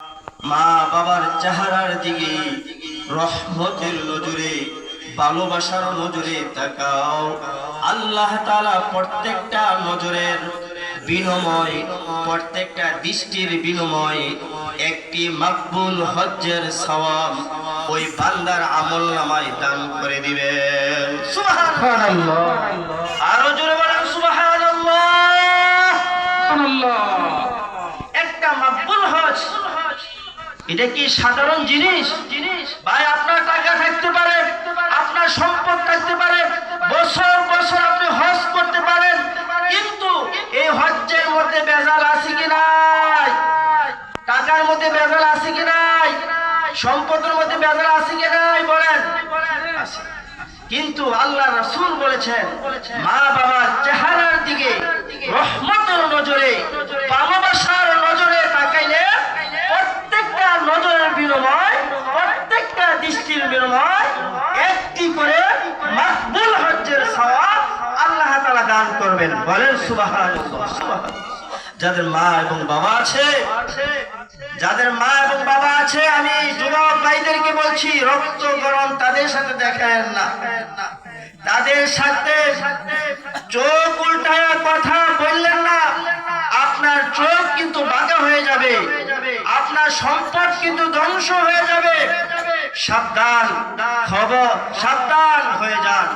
মা বাবার চেহারার দিকে রহমতের নজরে, ভালোবাসার নজরে তাকাও। আল্লাহ তাআলা প্রত্যেকটা নজরের বিনিময়, প্রত্যেকটা দৃষ্টির বিনিময় একটি মাকবুল হজ্জের সওয়াব ওই বান্দার আমলনামায় দান করে দিবেন। সুবহানাল্লাহ। আরো জোরে বলেন সুবহানাল্লাহ। একটা মাকবুল হজ, এটা কি সাধারণ জিনিস? ভাই, আপনার টাকা থাকতে পারে, আপনার সম্পদ থাকতে পারে, বছর বছর আপনি হজ করতে পারেন, কিন্তু এই হজ্জের মধ্যে ভেজাল আছে কি নাই? টাকার মধ্যে ভেজাল আছে কি নাই? সম্পদের মধ্যে ভেজাল আছে কি নাই? বলেন। আছে। কিন্তু আল্লাহ রাসূল বলেছেন, মা বাবার চেহারার দিকে রহমতের নজরে, ভালোবাসার নজরে তাকাইলে প্রত্যেকটা নজরের বিনিময়, প্রত্যেকটা দৃষ্টির বিনিময় একটি করে মাকবুল হজ্জের সওয়াব আল্লাহ তাআলা দান করবেন। বলেন সুবহানাল্লাহ। যাদের মা এবং বাবা আছে, যাদের মা এবং বাবা আছে, আমি যুবক ভাইদেরকে বলছি, রক্ত গরম তাদের সাথে দেখেন না, তাদের সাথে চোখ উল্টায় কথা বললেন না। আপনার চোখ কিন্তু বাঁকা হয়ে যাবে, আপনার সম্পদ কিন্তু ধ্বংস হয়ে যাবে। সাবধান, খবর, সাবধান হয়ে যান।